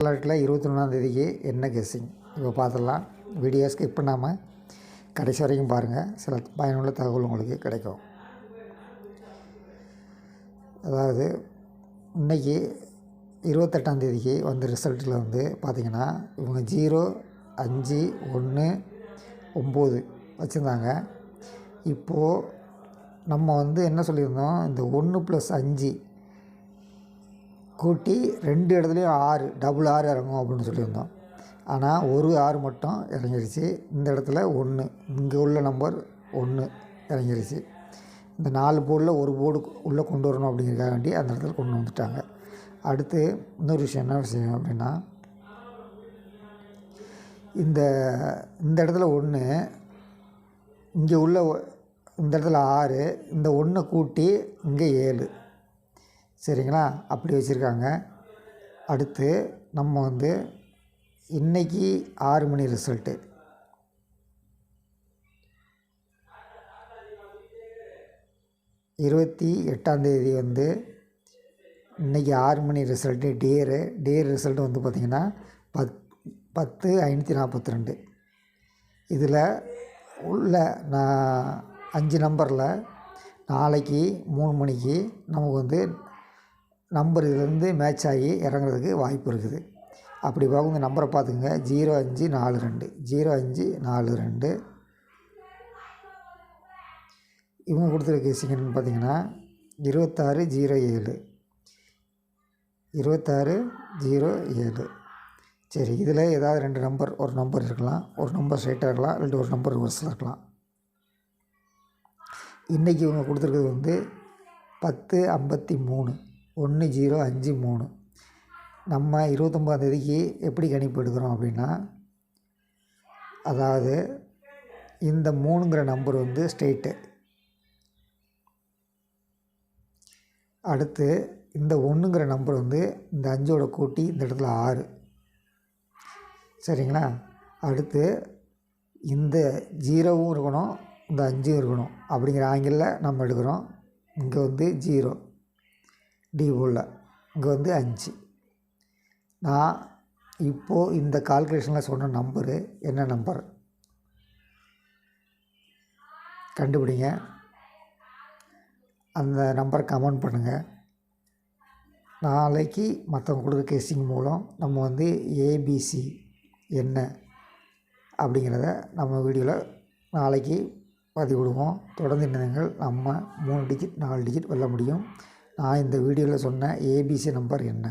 விளையாட்டில் 21 என்ன கெஸ்ஸிங் இப்போ பார்த்துடலாம். வீடியோ ஸ்கிப் பண்ணாமல் கடைசி வரைக்கும் பாருங்கள். சில பயனுள்ள தகவல் உங்களுக்கு கிடைக்கும். அதாவது இன்றைக்கி 28 வந்த ரிசல்ட்டில் பார்த்திங்கன்னா இவங்க 0, 5, 1, 9 வச்சுருந்தாங்க. இப்போது நம்ம என்ன சொல்லியிருந்தோம், இந்த 1+5 கூட்டி 2 இடத்துலையும் 6 டபுள் 6 இறங்கும் அப்படின்னு சொல்லியிருந்தோம். ஆனால் ஒரு 6 மட்டும் இறங்கிருச்சு. இந்த இடத்துல 1, இங்கே உள்ள நம்பர் 1 இறங்கிருச்சு. இந்த 4 போர்டில் ஒரு போர்டு உள்ளே கொண்டு வரணும் அப்படிங்கிறதுக்காக வேண்டி அந்த இடத்துல கொண்டு வந்துட்டாங்க. அடுத்து இன்னொரு விஷயம் என்ன விஷயம் அப்படின்னா, இந்த இடத்துல 1, இங்கே உள்ள இந்த இடத்துல 6, இந்த 1 கூட்டி இங்கே 7. சரிங்களா? அப்படி வச்சுருக்காங்க. அடுத்து நம்ம இன்றைக்கி 6 மணி ரிசல்ட்டு, இன்றைக்கி 6 மணி ரிசல்ட்டு டேர் ரிசல்ட்டு பார்த்திங்கன்னா 10,542. இதில் உள்ள நான் 5 நம்பரில் நாளைக்கு 3 மணிக்கு நமக்கு நம்பர் இதுலேருந்து மேட்ச் ஆகி இறங்குறதுக்கு வாய்ப்பு இருக்குது. அப்படி பார்க்குங்க, நம்பரை பார்த்துக்குங்க. 0542 0542. இவங்க கொடுத்துருக்க சிங்கன்னு பார்த்திங்கன்னா 2607 2607. சரி, இதில் ஏதாவது 2 நம்பர், ஒரு நம்பர் இருக்கலாம், ஒரு நம்பர் ஸ்ட்ரைட்டாக இருக்கலாம், இல்லாட்டி ஒரு நம்பர் ரிவர்ஸில் இருக்கலாம். இன்றைக்கி இவங்க கொடுத்துருக்கிறது 10:53 1053. நம்ம 29 எப்படி கணிப்பு எடுக்கிறோம் அப்படின்னா, அதாவது இந்த 3ங்கிற நம்பர் ஸ்ட்ரெயிட்டு. அடுத்து இந்த 1ங்கிற நம்பர் இந்த 5ஓட கூட்டி இந்த இடத்துல 6. சரிங்களா? அடுத்து இந்த 0வும் இருக்கணும், இந்த 5ம் இருக்கணும் அப்படிங்கிற ஆங்கிளில் நம்ம எடுக்கிறோம். இங்கே 0 டி போல், இங்கே 5. நான் இப்போது இந்த கால்குலேஷனில் சொன்ன நம்பரு என்ன நம்பர் கண்டுபிடிங்க. அந்த நம்பரை கமெண்ட் பண்ணுங்கள். நாளைக்கு மற்றவங்க கொடுக்குற கெஸ்ஸிங் மூலம் நம்ம ஏபிசி என்ன அப்படிங்கிறத நம்ம வீடியோவில் நாளைக்கு பதிவிடுவோம். தொடர்ந்து இணைங்கள். நம்ம 3 டிஜிட் 4 டிஜிட் வெல்ல முடியும். நான் இந்த வீடியோவில் சொன்ன ஏபிசி நம்பர் என்ன